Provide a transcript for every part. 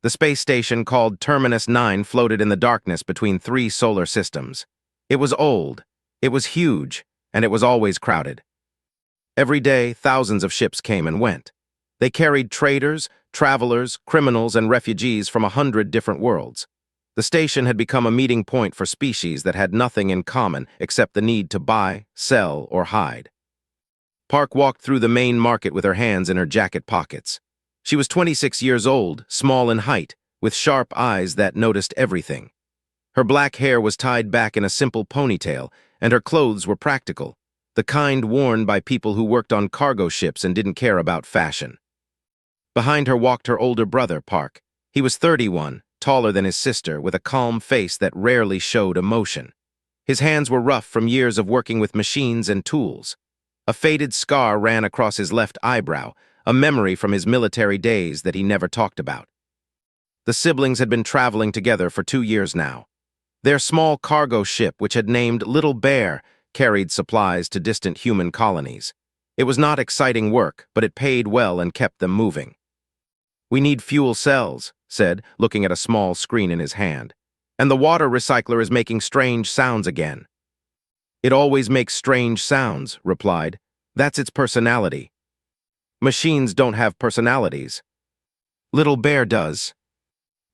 The space station called Terminus 9 floated in the darkness between three solar systems. It was old, it was huge, and it was always crowded. Every day, thousands of ships came and went. They carried traders, travelers, criminals, and refugees from 100 different worlds. The station had become a meeting point for species that had nothing in common except the need to buy, sell, or hide. Park walked through the main market with her hands in her jacket pockets. She was 26 years old, small in height, with sharp eyes that noticed everything. Her black hair was tied back in a simple ponytail, and her clothes were practical, the kind worn by people who worked on cargo ships and didn't care about fashion. Behind her walked her older brother, Park. He was 31, taller than his sister, with a calm face that rarely showed emotion. His hands were rough from years of working with machines and tools. A faded scar ran across his left eyebrow, a memory from his military days that he never talked about. The siblings had been traveling together for 2 years now. Their small cargo ship, which had named Little Bear, carried supplies to distant human colonies. It was not exciting work, but it paid well and kept them moving. "We need fuel cells," said, looking at a small screen in his hand. "And the water recycler is making strange sounds again." "It always makes strange sounds," replied. "That's its personality." "Machines don't have personalities." "Little Bear does."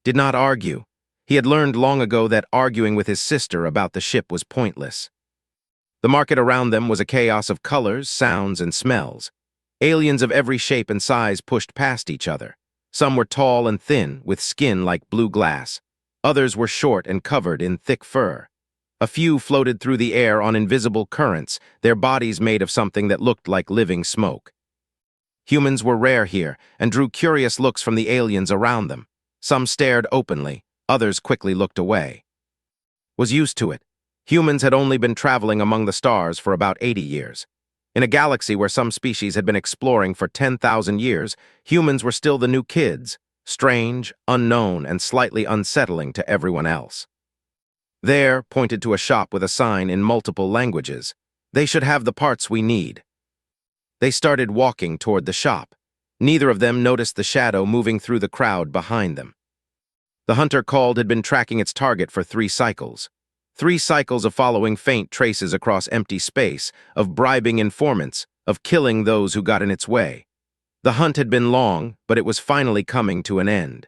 Did not argue. He had learned long ago that arguing with his sister about the ship was pointless. The market around them was a chaos of colors, sounds, and smells. Aliens of every shape and size pushed past each other. Some were tall and thin, with skin like blue glass. Others were short and covered in thick fur. A few floated through the air on invisible currents, their bodies made of something that looked like living smoke. Humans were rare here and drew curious looks from the aliens around them. Some stared openly, others quickly looked away. Was used to it. Humans had only been traveling among the stars for about 80 years. In a galaxy where some species had been exploring for 10,000 years, humans were still the new kids, strange, unknown, and slightly unsettling to everyone else. "There," pointed to a shop with a sign in multiple languages. "They should have the parts we need." They started walking toward the shop. Neither of them noticed the shadow moving through the crowd behind them. The hunter called had been tracking its target for 3 cycles. 3 cycles of following faint traces across empty space, of bribing informants, of killing those who got in its way. The hunt had been long, but it was finally coming to an end.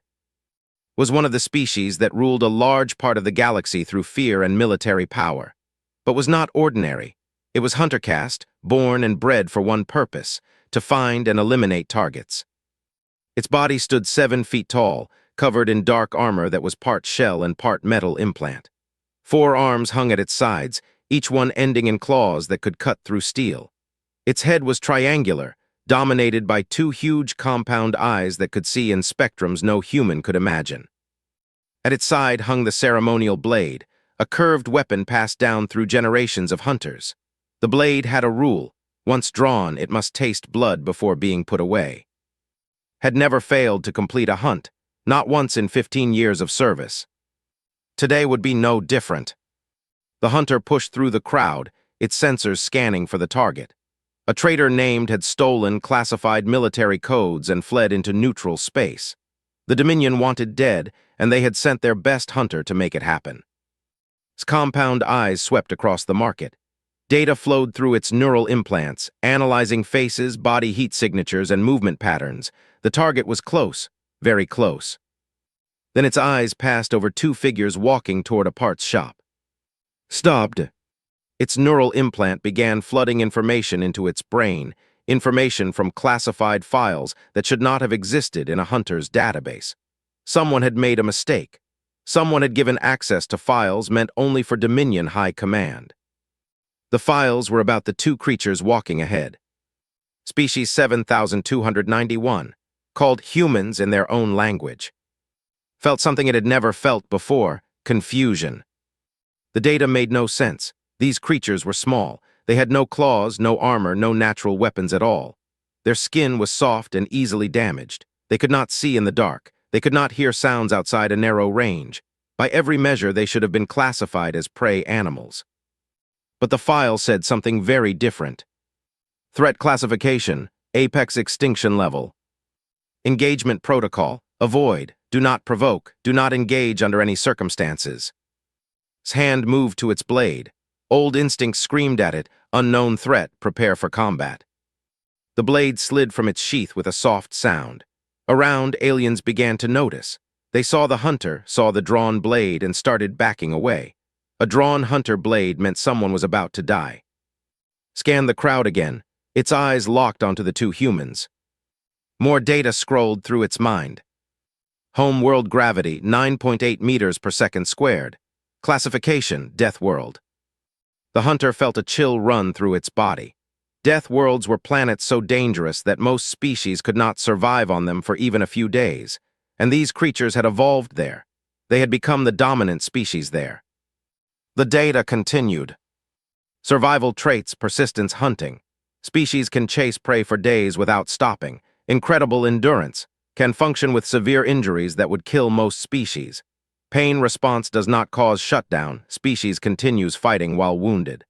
Was one of the species that ruled a large part of the galaxy through fear and military power, but was not ordinary. It was hunter caste, born and bred for one purpose, to find and eliminate targets. Its body stood 7 feet tall, covered in dark armor that was part shell and part metal implant. 4 arms hung at its sides, each one ending in claws that could cut through steel. Its head was triangular, dominated by 2 huge compound eyes that could see in spectrums no human could imagine. At its side hung the ceremonial blade, a curved weapon passed down through generations of hunters. The blade had a rule: once drawn, it must taste blood before being put away. Had never failed to complete a hunt, not once in 15 years of service. Today would be no different. The hunter pushed through the crowd, its sensors scanning for the target. A traitor named had stolen classified military codes and fled into neutral space. The Dominion wanted dead, and they had sent their best hunter to make it happen. Its compound eyes swept across the market. Data flowed through its neural implants, analyzing faces, body heat signatures, and movement patterns. The target was close, very close. Then its eyes passed over 2 figures walking toward a parts shop. Stopped. Its neural implant began flooding information into its brain, information from classified files that should not have existed in a hunter's database. Someone had made a mistake. Someone had given access to files meant only for Dominion High Command. The files were about the 2 creatures walking ahead. Species 7291, called humans in their own language. Felt something it had never felt before: confusion. The data made no sense. These creatures were small. They had no claws, no armor, no natural weapons at all. Their skin was soft and easily damaged. They could not see in the dark. They could not hear sounds outside a narrow range. By every measure, they should have been classified as prey animals. But the file said something very different. Threat classification, apex extinction level. Engagement protocol, avoid, Do not provoke. Do not engage under any circumstances. His hand moved to its blade. Old instinct screamed at it, unknown threat, prepare for combat. The blade slid from its sheath with a soft sound. Around, aliens began to notice. They saw the hunter, saw the drawn blade, and started backing away. A drawn hunter blade meant someone was about to die. Scanned the crowd again. Its eyes locked onto the two humans. More data scrolled through its mind. Home world gravity, 9.8 meters per second squared. Classification, Death World. The hunter felt a chill run through its body. Death worlds were planets so dangerous that most species could not survive on them for even a few days, and these creatures had evolved there. They had become the dominant species there. The data continued. Survival traits, persistence, hunting. Species can chase prey for days without stopping. Incredible endurance. Can function with severe injuries that would kill most species. Pain response does not cause shutdown. Species continues fighting while wounded.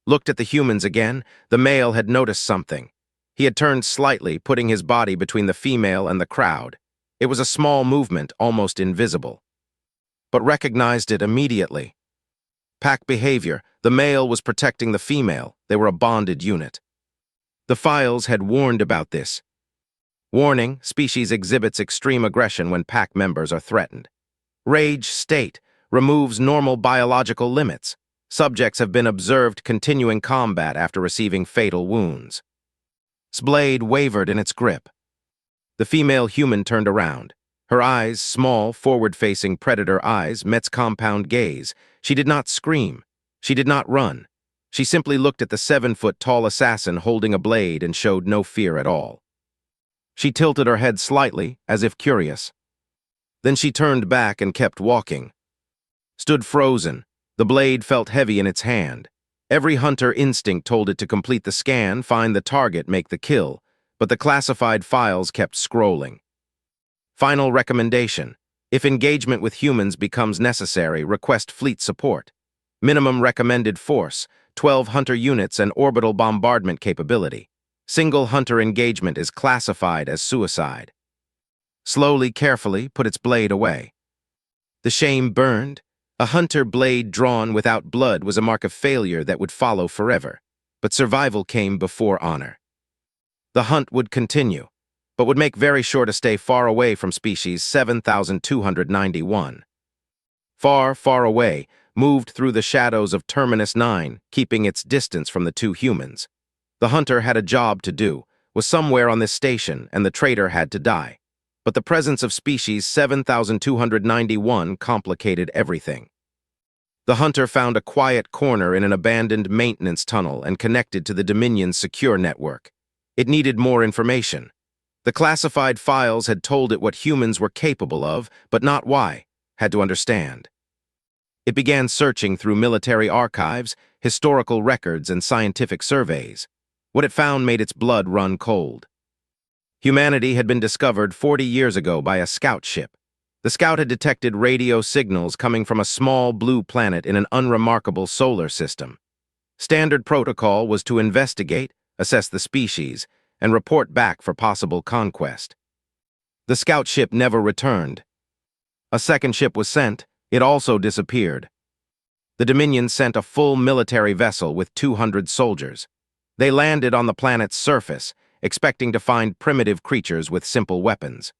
Looked at the humans again. The male had noticed something. He had turned slightly, putting his body between the female and the crowd. It was a small movement, almost invisible. But recognized it immediately. Pack behavior. The male was protecting the female. They were a bonded unit. The files had warned about this. Warning, species exhibits extreme aggression when pack members are threatened. Rage state, removes normal biological limits. Subjects have been observed continuing combat after receiving fatal wounds. Its blade wavered in its grip. The female human turned around. Her eyes, small, forward-facing predator eyes, met its compound gaze. She did not scream. She did not run. She simply looked at the 7-foot-tall assassin holding a blade and showed no fear at all. She tilted her head slightly, as if curious. Then she turned back and kept walking. Stood frozen. The blade felt heavy in its hand. Every hunter instinct told it to complete the scan, find the target, make the kill, but the classified files kept scrolling. Final recommendation. If engagement with humans becomes necessary, request fleet support. Minimum recommended force, 12 hunter units and orbital bombardment capability. Single hunter engagement is classified as suicide. Slowly, carefully, put its blade away. The shame burned. A hunter blade drawn without blood was a mark of failure that would follow forever, but survival came before honor. The hunt would continue, but would make very sure to stay far away from species 7291. Far, far away, moved through the shadows of Terminus 9, keeping its distance from the two humans. The hunter had a job to do, was somewhere on this station, and the traitor had to die. But the presence of species 7291 complicated everything. The hunter found a quiet corner in an abandoned maintenance tunnel and connected to the Dominion's secure network. It needed more information. The classified files had told it what humans were capable of, but not why. Had to understand. It began searching through military archives, historical records, and scientific surveys. What it found made its blood run cold. Humanity had been discovered 40 years ago by a scout ship. The scout had detected radio signals coming from a small blue planet in an unremarkable solar system. Standard protocol was to investigate, assess the species, and report back for possible conquest. The scout ship never returned. A second ship was sent. It also disappeared. The Dominion sent a full military vessel with 200 soldiers. They landed on the planet's surface, expecting to find primitive creatures with simple weapons.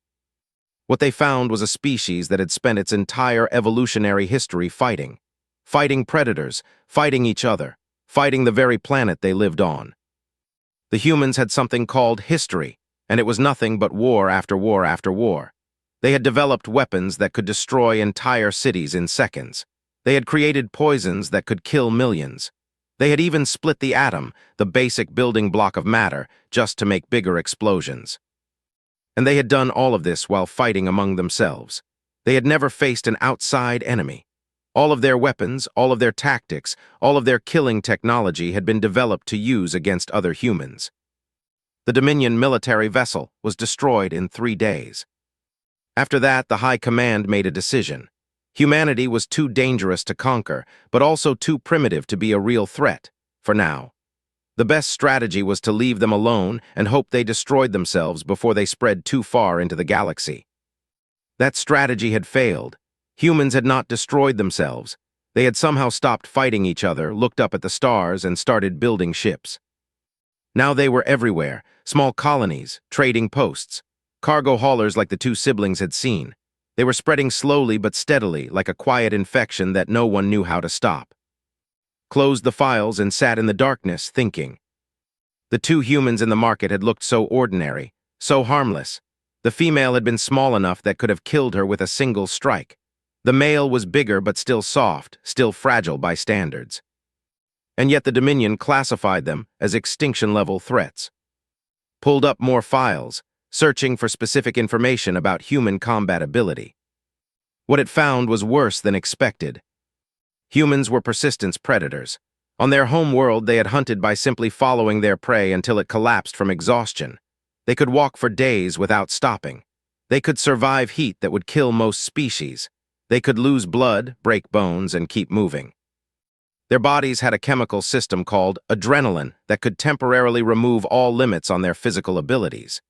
What they found was a species that had spent its entire evolutionary history fighting. Fighting predators, fighting each other, fighting the very planet they lived on. The humans had something called history, and it was nothing but war after war after war. They had developed weapons that could destroy entire cities in seconds. They had created poisons that could kill millions. They had even split the atom, the basic building block of matter, just to make bigger explosions. And they had done all of this while fighting among themselves. They had never faced an outside enemy. All of their weapons, all of their tactics, all of their killing technology had been developed to use against other humans. The Dominion military vessel was destroyed in 3 days. After that, the High Command made a decision. Humanity was too dangerous to conquer, but also too primitive to be a real threat, for now. The best strategy was to leave them alone and hope they destroyed themselves before they spread too far into the galaxy. That strategy had failed. Humans had not destroyed themselves. They had somehow stopped fighting each other, looked up at the stars, and started building ships. Now they were everywhere, small colonies, trading posts, cargo haulers like the two siblings had seen. They were spreading slowly but steadily, like a quiet infection that no one knew how to stop. Closed the files and sat in the darkness, thinking. The two humans in the market had looked so ordinary, so harmless. The female had been small enough that could have killed her with a single strike. The male was bigger but still soft, still fragile by standards. And yet the Dominion classified them as extinction-level threats. Pulled up more files, searching for specific information about human combat ability. What it found was worse than expected. Humans were persistence predators. On their home world, they had hunted by simply following their prey until it collapsed from exhaustion. They could walk for days without stopping. They could survive heat that would kill most species. They could lose blood, break bones, and keep moving. Their bodies had a chemical system called adrenaline that could temporarily remove all limits on their physical abilities.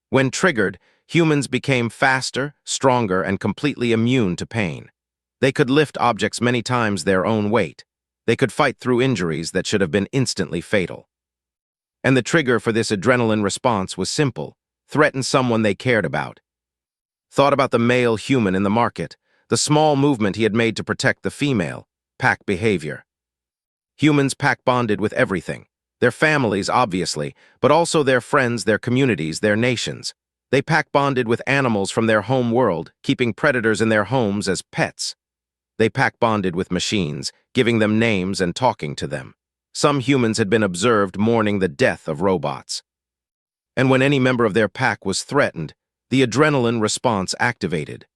When triggered, humans became faster, stronger, and completely immune to pain. They could lift objects many times their own weight. They could fight through injuries that should have been instantly fatal. And the trigger for this adrenaline response was simple: threaten someone they cared about. Thought about the male human in the market, the small movement he had made to protect the female, pack behavior. Humans pack-bonded with everything. Their families, obviously, but also their friends, their communities, their nations. They pack-bonded with animals from their home world, keeping predators in their homes as pets. They pack-bonded with machines, giving them names and talking to them. Some humans had been observed mourning the death of robots. And when any member of their pack was threatened, the adrenaline response activated.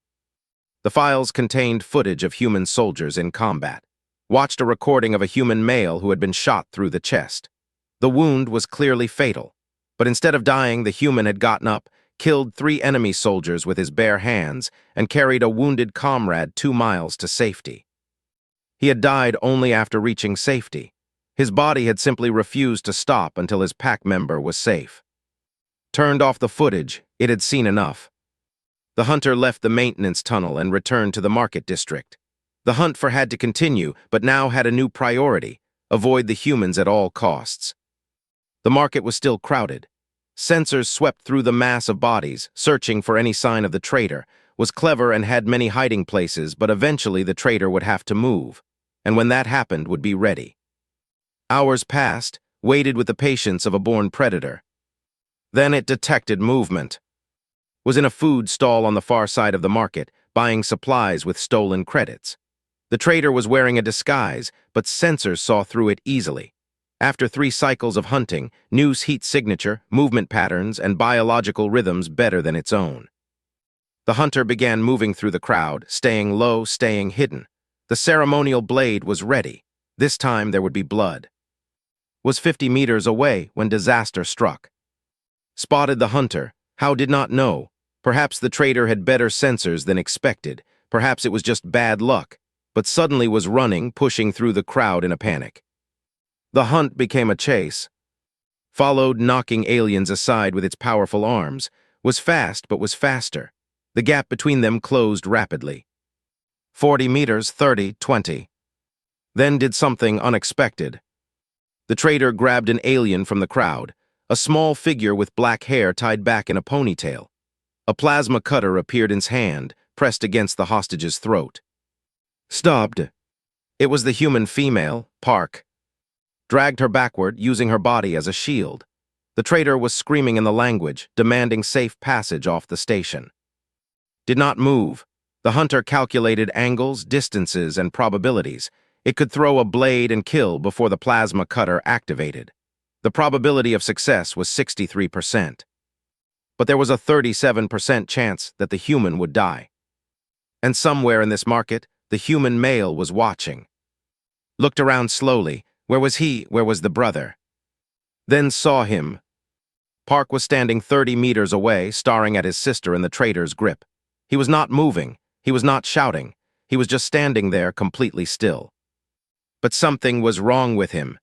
The files contained footage of human soldiers in combat. Watched a recording of a human male who had been shot through the chest. The wound was clearly fatal, but instead of dying, the human had gotten up, killed 3 enemy soldiers with his bare hands, and carried a wounded comrade 2 miles to safety. He had died only after reaching safety. His body had simply refused to stop until his pack member was safe. Turned off the footage, it had seen enough. The hunter left the maintenance tunnel and returned to the market district. The hunt had to continue, but now had a new priority: avoid the humans at all costs. The market was still crowded. Sensors swept through the mass of bodies, searching for any sign of the traitor. Was clever and had many hiding places, but eventually the traitor would have to move, and when that happened, would be ready. Hours passed, waited with the patience of a born predator. Then it detected movement. Was in a food stall on the far side of the market, buying supplies with stolen credits. The traitor was wearing a disguise, but sensors saw through it easily. After 3 cycles of hunting, knew heat signature, movement patterns, and biological rhythms better than its own. The hunter began moving through the crowd, staying low, staying hidden. The ceremonial blade was ready. This time there would be blood. Was 50 meters away when disaster struck. Spotted the hunter. How did not know. Perhaps the traitor had better sensors than expected. Perhaps it was just bad luck. But suddenly was running, pushing through the crowd in a panic. The hunt became a chase. Followed, knocking aliens aside with its powerful arms. Was fast, but was faster. The gap between them closed rapidly. 40 meters, 30, 20. Then did something unexpected. The traitor grabbed an alien from the crowd, a small figure with black hair tied back in a ponytail. A plasma cutter appeared in his hand, pressed against the hostage's throat. Stopped. It was the human female, Park. Dragged her backward, using her body as a shield. The traitor was screaming in the language, demanding safe passage off the station. Did not move. The hunter calculated angles, distances, and probabilities. It could throw a blade and kill before the plasma cutter activated. The probability of success was 63%. But there was a 37% chance that the human would die. And somewhere in this market, the human male was watching. Looked around slowly. Where was he? Where was the brother? Then saw him. Park was standing 30 meters away, staring at his sister in the traitor's grip. He was not moving. He was not shouting. He was just standing there, completely still. But something was wrong with him.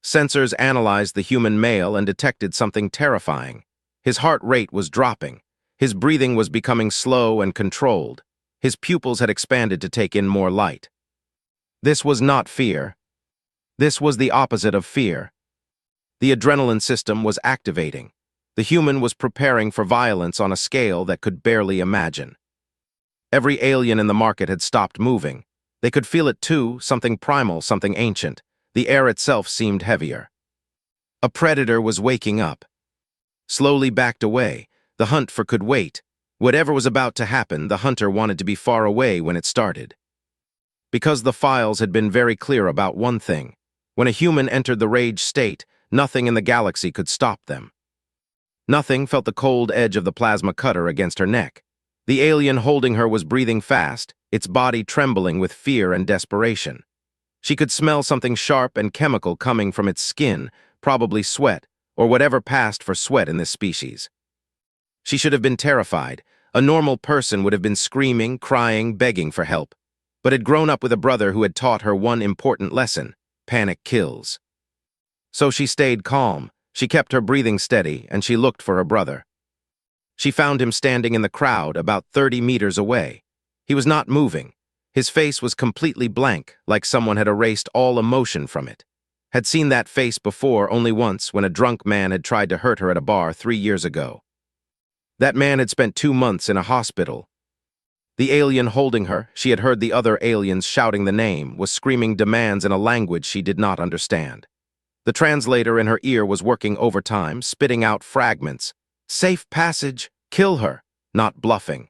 Sensors analyzed the human male and detected something terrifying. His heart rate was dropping. His breathing was becoming slow and controlled. His pupils had expanded to take in more light. This was not fear. This was the opposite of fear. The adrenaline system was activating. The human was preparing for violence on a scale that could barely imagine. Every alien in the market had stopped moving. They could feel it too, something primal, something ancient. The air itself seemed heavier. A predator was waking up. Slowly backed away. The hunt for could wait. Whatever was about to happen, the hunter wanted to be far away when it started. Because the files had been very clear about one thing. When a human entered the rage state, nothing in the galaxy could stop them. Nothing felt the cold edge of the plasma cutter against her neck. The alien holding her was breathing fast, its body trembling with fear and desperation. She could smell something sharp and chemical coming from its skin, probably sweat, or whatever passed for sweat in this species. She should have been terrified. A normal person would have been screaming, crying, begging for help, but had grown up with a brother who had taught her one important lesson: panic kills. So she stayed calm, she kept her breathing steady, and she looked for her brother. She found him standing in the crowd about 30 meters away. He was not moving. His face was completely blank, like someone had erased all emotion from it. Had seen that face before only once when a drunk man had tried to hurt her at a bar 3 years ago. That man had spent 2 months in a hospital. The alien holding her, she had heard the other aliens shouting the name, was screaming demands in a language she did not understand. The translator in her ear was working overtime, spitting out fragments. Safe passage, kill her, not bluffing.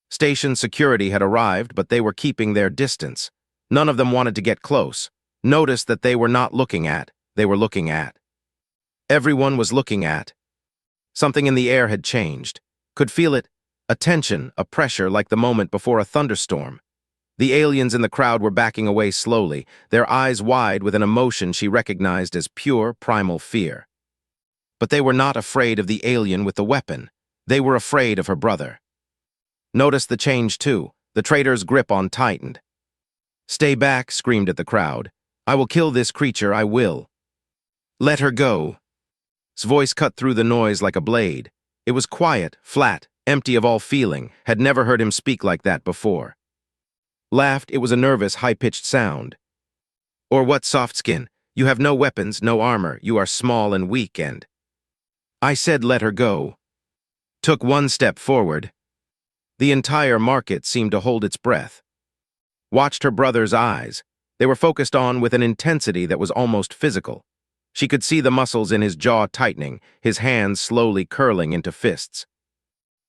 Station security had arrived, but they were keeping their distance. None of them wanted to get close. Notice that they were not looking at, they were looking at. Everyone was looking at. Something in the air had changed. Could feel it. A tension, a pressure like the moment before a thunderstorm. The aliens in the crowd were backing away slowly, their eyes wide with an emotion she recognized as pure, primal fear. But they were not afraid of the alien with the weapon. They were afraid of her brother. Notice the change too. The traitor's grip on tightened. "Stay back," screamed at the crowd. "I will kill this creature, I will." "Let her go." His voice cut through the noise like a blade. It was quiet, flat, empty of all feeling, had never heard him speak like that before. Laughed, it was a nervous, high-pitched sound. "Or what, soft skin? You have no weapons, no armor, you are small and weak and—" "I said let her go." Took one step forward. The entire market seemed to hold its breath. Watched her brother's eyes. They were focused on with an intensity that was almost physical. She could see the muscles in his jaw tightening, his hands slowly curling into fists.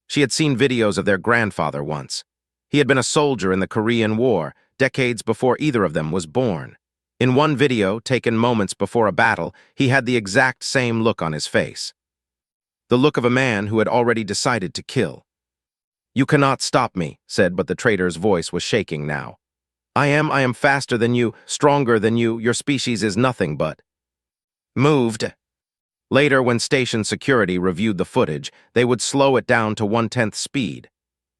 She had seen videos of their grandfather once. He had been a soldier in the Korean War, decades before either of them was born. In one video, taken moments before a battle, he had the exact same look on his face. The look of a man who had already decided to kill. "You cannot stop me," said, but the traitor's voice was shaking now. I am faster than you, stronger than you, your species is nothing but." Moved. Later, when station security reviewed the footage, they would slow it down to 1/10 speed.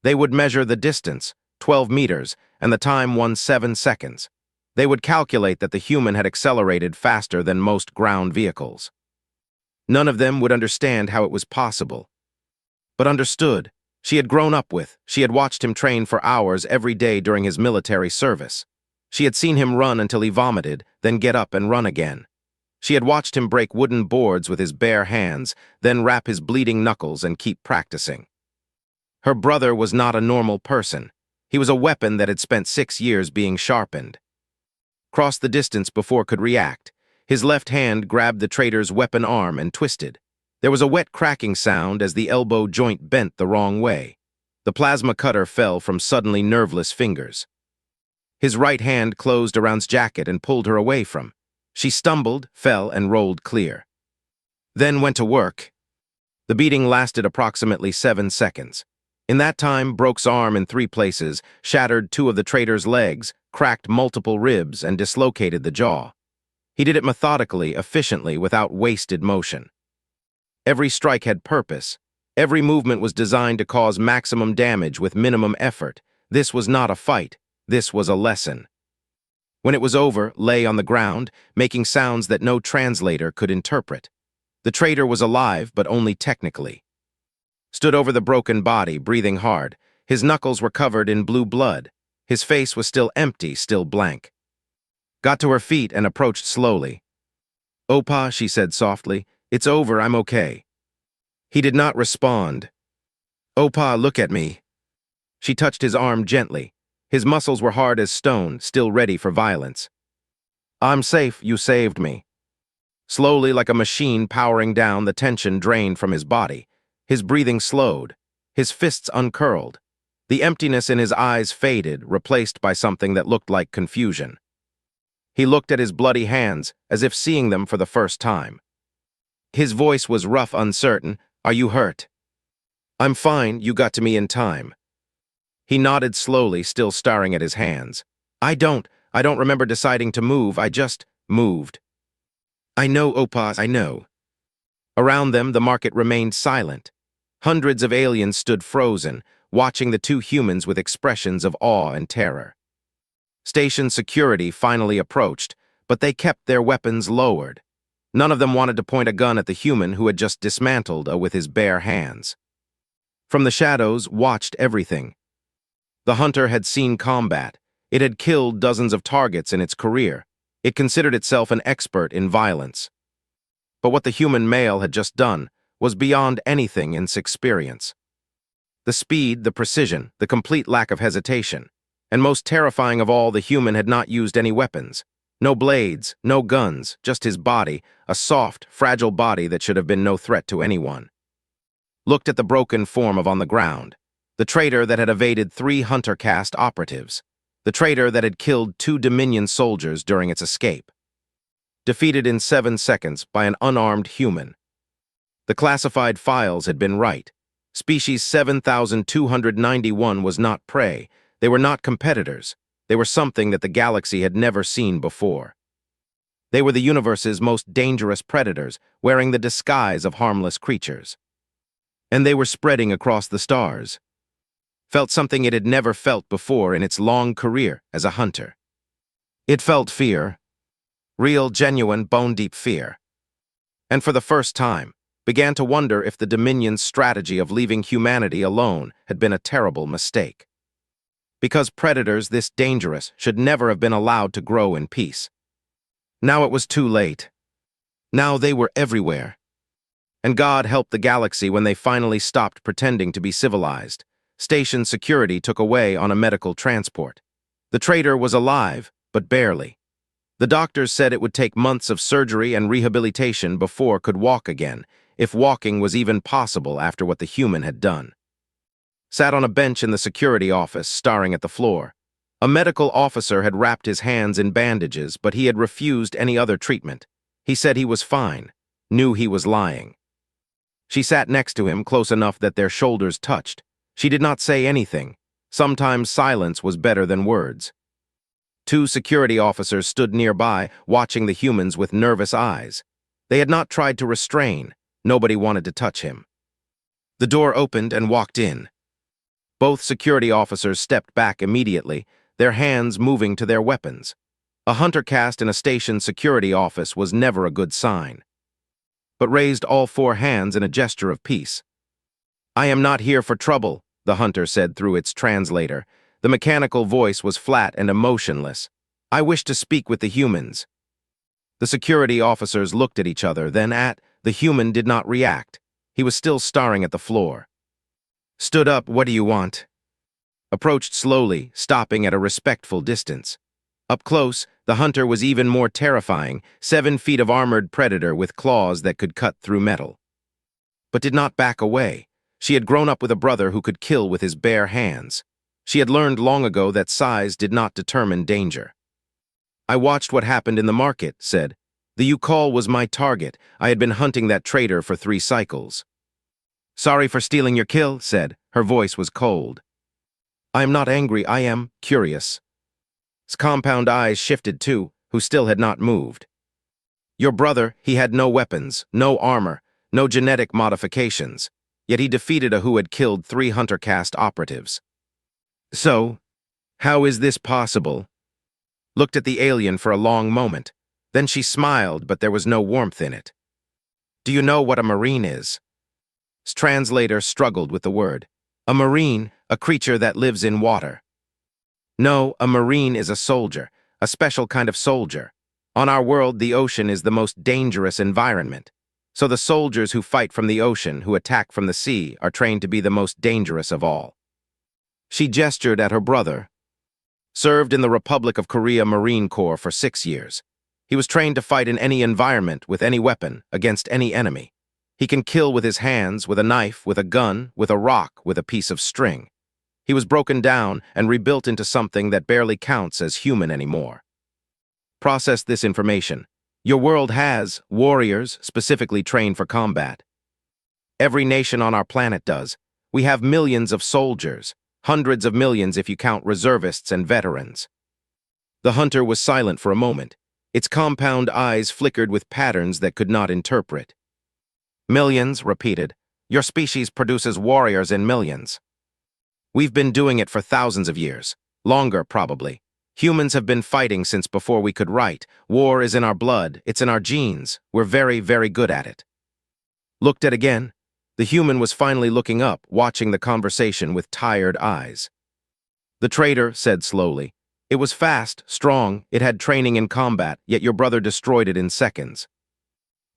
They would measure the distance, 12 meters, and the time 17 seconds. They would calculate that the human had accelerated faster than most ground vehicles. None of them would understand how it was possible. But understood. She had grown up with, she had watched him train for hours every day during his military service. She had seen him run until he vomited, then get up and run again. She had watched him break wooden boards with his bare hands, then wrap his bleeding knuckles and keep practicing. Her brother was not a normal person. He was a weapon that had spent 6 years being sharpened. Crossed the distance before could react. His left hand grabbed the traitor's weapon arm and twisted. There was a wet cracking sound as the elbow joint bent the wrong way. The plasma cutter fell from suddenly nerveless fingers. His right hand closed around his jacket and pulled her away from. She stumbled, fell, and rolled clear. Then went to work. The beating lasted approximately 7 seconds. In that time, broke his arm in 3 places, shattered 2 of the traitor's legs, cracked multiple ribs, and dislocated the jaw. He did it methodically, efficiently, without wasted motion. Every strike had purpose. Every movement was designed to cause maximum damage with minimum effort. This was not a fight. This was a lesson. When it was over, lay on the ground, making sounds that no translator could interpret. The traitor was alive, but only technically. stood over the broken body, breathing hard. His knuckles were covered in blue blood. His face was still empty, still blank. Got to her feet and approached slowly. "Opa," she said softly, "it's over, I'm okay." He did not respond. "Opa, look at me." She touched his arm gently. His muscles were hard as stone, still ready for violence. "I'm safe, you saved me." Slowly, like a machine powering down, the tension drained from his body. His breathing slowed. His fists uncurled. The emptiness in his eyes faded, replaced by something that looked like confusion. He looked at his bloody hands, as if seeing them for the first time. His voice was rough, uncertain. "Are you hurt?" "I'm fine, you got to me in time." He nodded slowly, still staring at his hands. I don't remember deciding to move, I just moved." "I know, Opa, I know." Around them, the market remained silent. Hundreds of aliens stood frozen, watching the two humans with expressions of awe and terror. Station security finally approached, but they kept their weapons lowered. None of them wanted to point a gun at the human who had just dismantled with his bare hands. From the shadows, watched everything. The hunter had seen combat. It had killed dozens of targets in its career. It considered itself an expert in violence. But what the human male had just done was beyond anything in its experience. The speed, the precision, the complete lack of hesitation. And most terrifying of all, the human had not used any weapons. No blades, no guns, just his body, a soft, fragile body that should have been no threat to anyone. Looked at the broken form of on the ground. The traitor that had evaded 3 Hunter caste operatives. The traitor that had killed 2 Dominion soldiers during its escape. Defeated in 7 seconds by an unarmed human. The classified files had been right. Species 7291 was not prey. They were not competitors. They were something that the galaxy had never seen before. They were the universe's most dangerous predators, wearing the disguise of harmless creatures. And they were spreading across the stars. Felt something it had never felt before in its long career as a hunter. It felt fear. Real, genuine, bone-deep fear. And for the first time, began to wonder if the Dominion's strategy of leaving humanity alone had been a terrible mistake. Because predators this dangerous should never have been allowed to grow in peace. Now it was too late. Now they were everywhere. And God helped the galaxy when they finally stopped pretending to be civilized. Station security took away on a medical transport. The traitor was alive, but barely. The doctors said it would take months of surgery and rehabilitation before could walk again, if walking was even possible after what the human had done. Sat on a bench in the security office, staring at the floor. A medical officer had wrapped his hands in bandages, but he had refused any other treatment. He said he was fine, knew he was lying. She sat next to him, close enough that their shoulders touched. She did not say anything. Sometimes silence was better than words. 2 security officers stood nearby, watching the humans with nervous eyes. They had not tried to restrain. Nobody wanted to touch him. The door opened and walked in. Both security officers stepped back immediately, their hands moving to their weapons. A hunter caste in a station security office was never a good sign. But raised all 4 hands in a gesture of peace. "I am not here for trouble," the hunter said through its translator. The mechanical voice was flat and emotionless. "I wish to speak with the humans." The security officers looked at each other, then the human did not react. He was still staring at the floor. Stood up, "What do you want?" Approached slowly, stopping at a respectful distance. Up close, the hunter was even more terrifying, 7 feet of armored predator with claws that could cut through metal. But did not back away. She had grown up with a brother who could kill with his bare hands. She had learned long ago that size did not determine danger. "I watched what happened in the market," said. "The Ukal was my target. I had been hunting that traitor for 3 cycles." "Sorry for stealing your kill," said. Her voice was cold. "I am not angry, I am curious." His compound eyes shifted too, who still had not moved. "Your brother, he had no weapons, no armor, no genetic modifications, yet he defeated a who had killed 3 Hunter caste operatives. So, how is this possible?" Looked at the alien for a long moment. Then she smiled, but there was no warmth in it. "Do you know what a Marine is?" Translator struggled with the word. A marine, a creature that lives in water. No, a marine is a soldier, a special kind of soldier. On our world, the ocean is the most dangerous environment. So the soldiers who fight from the ocean, who attack from the sea, are trained to be the most dangerous of all. She gestured at her brother. Served in the Republic of Korea Marine Corps for 6 years. He was trained to fight in any environment, with any weapon, against any enemy. He can kill with his hands, with a knife, with a gun, with a rock, with a piece of string. He was broken down and rebuilt into something that barely counts as human anymore. Process this information. Your world has warriors specifically trained for combat. Every nation on our planet does. We have millions of soldiers, hundreds of millions if you count reservists and veterans. The hunter was silent for a moment. Its compound eyes flickered with patterns that could not interpret. Millions, repeated. Your species produces warriors in millions. We've been doing it for thousands of years. Longer, probably. Humans have been fighting since before we could write. War is in our blood. It's in our genes. We're very, very good at it. Looked at again. The human was finally looking up, watching the conversation with tired eyes. The trader said slowly, "It was fast, strong, it had training in combat, yet your brother destroyed it in seconds."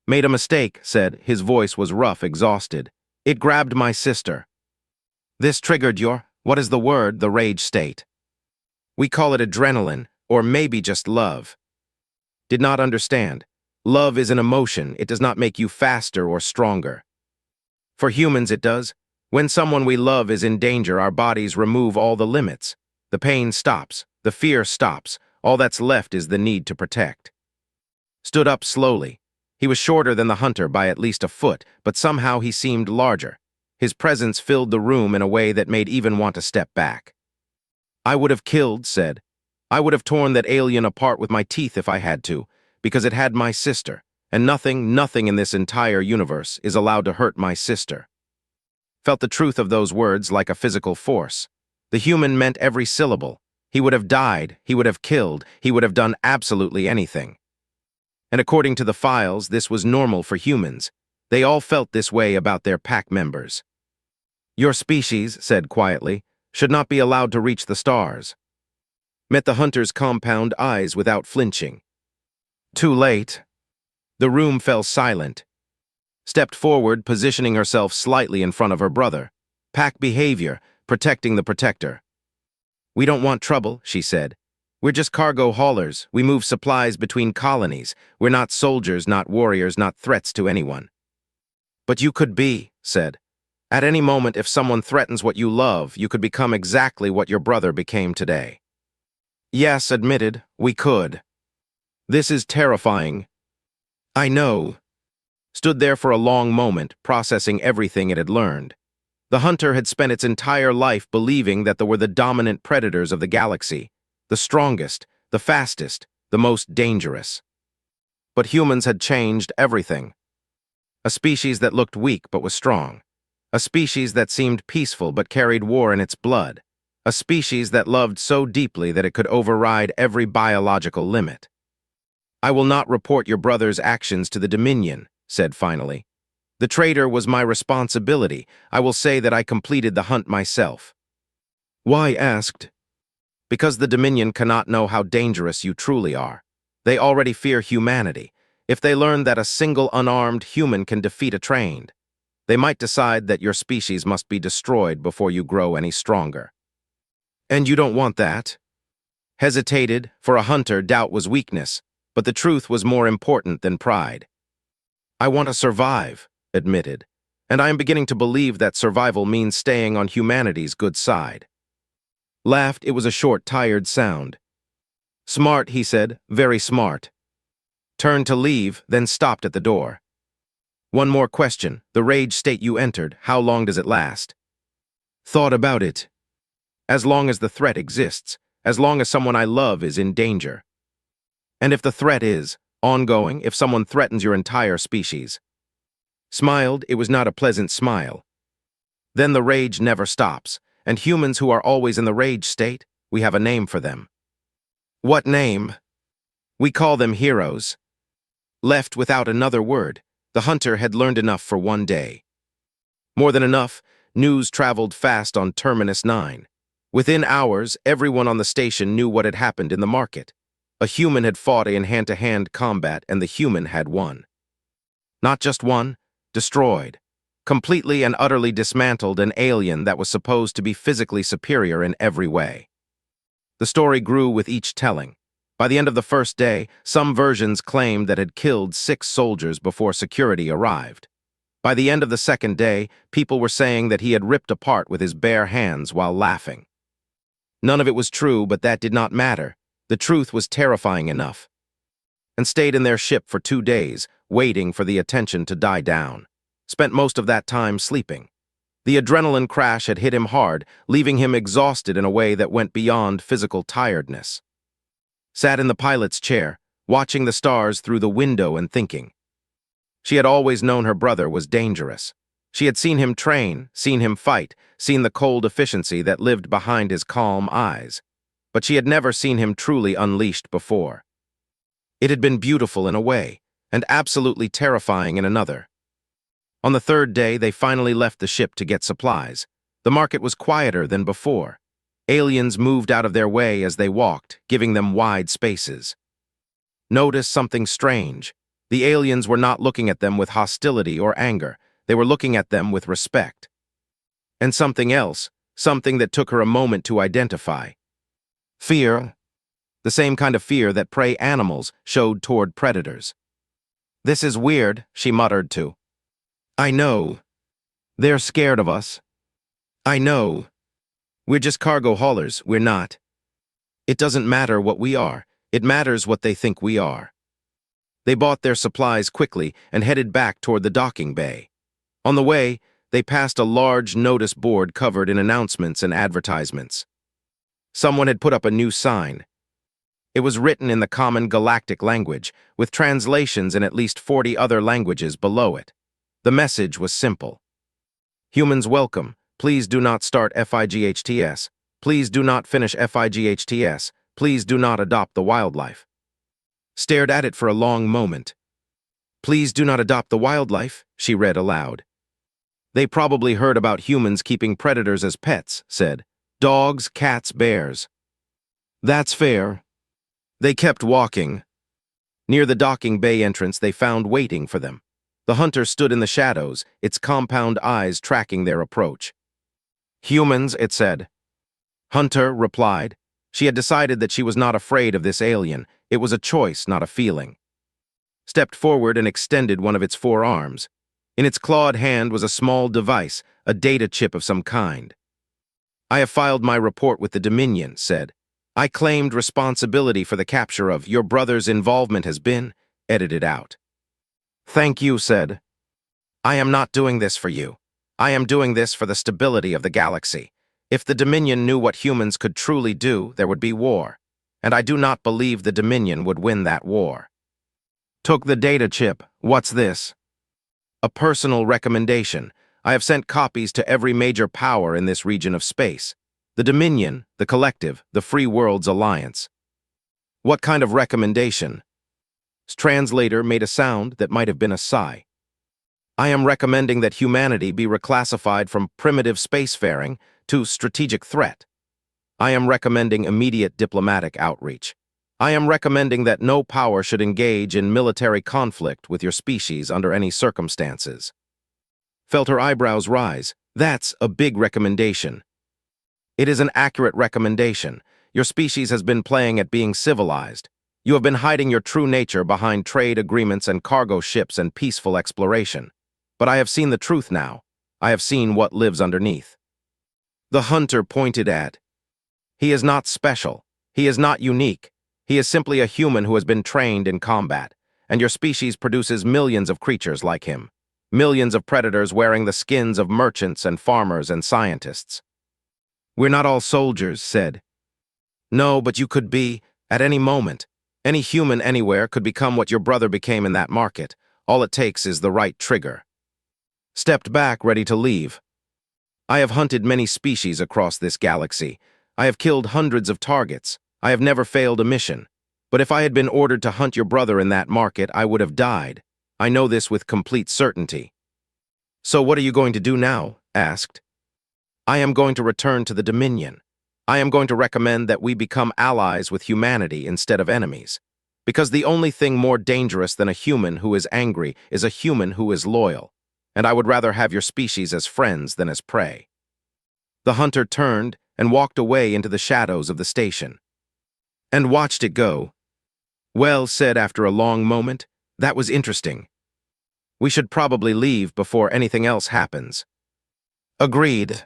"Made a mistake," said. His voice was rough, exhausted. "It grabbed my sister." "This triggered your, what is the word, the rage state?" "We call it adrenaline, or maybe just love." Did not understand. Love is an emotion. It does not make you faster or stronger. For humans it does. When someone we love is in danger, our bodies remove all the limits. The pain stops. The fear stops. All that's left is the need to protect. Stood up slowly. He was shorter than the hunter by at least a foot, but somehow he seemed larger. His presence filled the room in a way that made even want to step back. "I would have killed," said. "I would have torn that alien apart with my teeth if I had to, because it had my sister, and nothing in this entire universe is allowed to hurt my sister." Felt the truth of those words like a physical force. The human meant every syllable. He would have died, he would have killed, he would have done absolutely anything. And according to the files, this was normal for humans. They all felt this way about their pack members. "Your species," said quietly, "should not be allowed to reach the stars." Met the hunter's compound eyes without flinching. Too late. The room fell silent. Stepped forward, positioning herself slightly in front of her brother. Pack behavior, protecting the protector. "We don't want trouble," she said. "We're just cargo haulers. We move supplies between colonies. We're not soldiers, not warriors, not threats to anyone." "But you could be," said. "At any moment, if someone threatens what you love, you could become exactly what your brother became today." "Yes," admitted, "we could." "This is terrifying." "I know." Stood there for a long moment, processing everything it had learned. The hunter had spent its entire life believing that they were the dominant predators of the galaxy, the strongest, the fastest, the most dangerous. But humans had changed everything. A species that looked weak but was strong. A species that seemed peaceful but carried war in its blood. A species that loved so deeply that it could override every biological limit. "I will not report your brother's actions to the Dominion," said finally. "The traitor was my responsibility. I will say that I completed the hunt myself." "Why?" asked. "Because the Dominion cannot know how dangerous you truly are. They already fear humanity. If they learn that a single unarmed human can defeat a trained, they might decide that your species must be destroyed before you grow any stronger." "And you don't want that?" Hesitated. For a hunter, doubt was weakness, but the truth was more important than pride. "I want to survive," admitted, "and I am beginning to believe that survival means staying on humanity's good side." Laughed. It was a short, tired sound. "Smart," he said, "very smart." Turned to leave, then stopped at the door. "One more question. The rage state you entered, how long does it last?" Thought about it. "As long as the threat exists, as long as someone I love is in danger." "And if the threat is ongoing, if someone threatens your entire species?" Smiled. It was not a pleasant smile. "Then the rage never stops, and humans who are always in the rage state, we have a name for them." "What name?" "We call them heroes." Left without another word. The hunter had learned enough for one day. More than enough, news traveled fast on Terminus 9. Within hours, everyone on the station knew what had happened in the market. A human had fought in hand-to-hand combat, and the human had won. Not just won, destroyed. Completely and utterly dismantled an alien that was supposed to be physically superior in every way. The story grew with each telling. By the end of the first day, some versions claimed that had killed 6 soldiers before security arrived. By the end of the second day, people were saying that he had ripped apart with his bare hands while laughing. None of it was true, but that did not matter. The truth was terrifying enough. And stayed in their ship for 2 days, waiting for the attention to die down. Spent most of that time sleeping. The adrenaline crash had hit him hard, leaving him exhausted in a way that went beyond physical tiredness. Sat in the pilot's chair, watching the stars through the window and thinking. She had always known her brother was dangerous. She had seen him train, seen him fight, seen the cold efficiency that lived behind his calm eyes. But she had never seen him truly unleashed before. It had been beautiful in a way, and absolutely terrifying in another. On the third day, they finally left the ship to get supplies. The market was quieter than before. Aliens moved out of their way as they walked, giving them wide spaces. Notice something strange. The aliens were not looking at them with hostility or anger. They were looking at them with respect. And something else, something that took her a moment to identify. Fear. The same kind of fear that prey animals showed toward predators. "This is weird," she muttered to. "I know. They're scared of us. I know. We're just cargo haulers, we're not. It doesn't matter what we are, it matters what they think we are." They bought their supplies quickly and headed back toward the docking bay. On the way, they passed a large notice board covered in announcements and advertisements. Someone had put up a new sign. It was written in the common galactic language, with translations in at least 40 other languages below it. The message was simple. "Humans welcome. Please do not start FIGHTS. Please do not finish FIGHTS. Please do not adopt the wildlife." Stared at it for a long moment. "Please do not adopt the wildlife," she read aloud. "They probably heard about humans keeping predators as pets," said. "Dogs, cats, bears." "That's fair." They kept walking. Near the docking bay entrance, they found waiting for them. The hunter stood in the shadows, its compound eyes tracking their approach. "Humans," it said. Hunter replied. She had decided that she was not afraid of this alien. It was a choice, not a feeling. Stepped forward and extended one of its 4 arms. In its clawed hand was a small device, a data chip of some kind. "I have filed my report with the Dominion," said. "I claimed responsibility for the capture of your brother's involvement has been edited out." "Thank you," said. "I am not doing this for you. I am doing this for the stability of the galaxy. If the Dominion knew what humans could truly do, there would be war. And I do not believe the Dominion would win that war." Took the data chip. "What's this?" "A personal recommendation. I have sent copies to every major power in this region of space. The Dominion, the Collective, the Free Worlds Alliance." "What kind of recommendation?" Translator made a sound that might have been a sigh. "I am recommending that humanity be reclassified from primitive spacefaring to strategic threat. I am recommending immediate diplomatic outreach. I am recommending that no power should engage in military conflict with your species under any circumstances." Felt her eyebrows rise. "That's a big recommendation." "It is an accurate recommendation. Your species has been playing at being civilized. You have been hiding your true nature behind trade agreements and cargo ships and peaceful exploration. But I have seen the truth now. I have seen what lives underneath." The hunter pointed at. "He is not special. He is not unique. He is simply a human who has been trained in combat, and your species produces millions of creatures like him. Millions of predators wearing the skins of merchants and farmers and scientists." "We're not all soldiers," said. "No, but you could be, at any moment. Any human anywhere could become what your brother became in that market. All it takes is the right trigger." Stepped back, ready to leave. "I have hunted many species across this galaxy. I have killed hundreds of targets. I have never failed a mission. But if I had been ordered to hunt your brother in that market, I would have died. I know this with complete certainty." "So what are you going to do now?" asked. "I am going to return to the Dominion. I am going to recommend that we become allies with humanity instead of enemies. Because the only thing more dangerous than a human who is angry is a human who is loyal, and I would rather have your species as friends than as prey." The hunter turned and walked away into the shadows of the station, and watched it go. "Well," said after a long moment, "that was interesting. We should probably leave before anything else happens." "Agreed."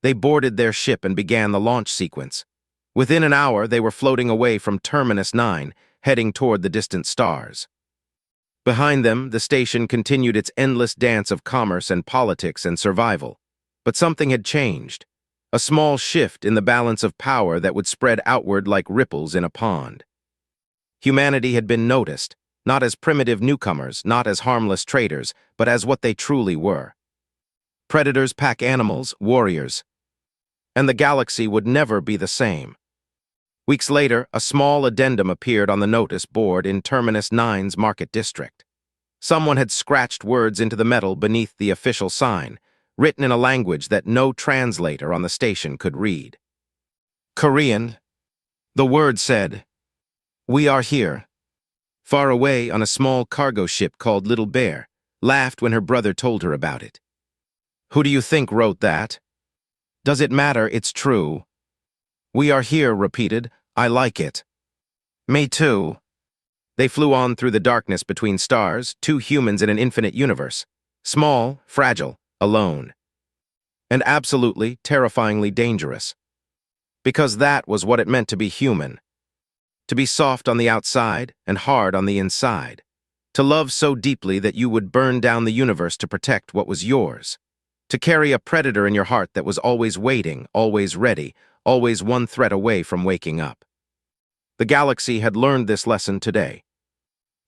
They boarded their ship and began the launch sequence. Within an hour, they were floating away from Terminus 9, heading toward the distant stars. Behind them, the station continued its endless dance of commerce and politics and survival. But something had changed. A small shift in the balance of power that would spread outward like ripples in a pond. Humanity had been noticed, not as primitive newcomers, not as harmless traders, but as what they truly were. Predators, pack animals, warriors. And the galaxy would never be the same. Weeks later, a small addendum appeared on the notice board in Terminus 9's market district. Someone had scratched words into the metal beneath the official sign, written in a language that no translator on the station could read. Korean. The word said, "We are here." Far away on a small cargo ship called Little Bear, laughed when her brother told her about it. "Who do you think wrote that?" "Does it matter? It's true." "We are here," repeated. "I like it." "Me too." They flew on through the darkness between stars, two humans in an infinite universe. Small, fragile, alone. And absolutely, terrifyingly dangerous. Because that was what it meant to be human. To be soft on the outside and hard on the inside. To love so deeply that you would burn down the universe to protect what was yours. To carry a predator in your heart that was always waiting, always ready, always one threat away from waking up. The galaxy had learned this lesson today.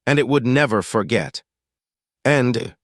And it would never forget. End.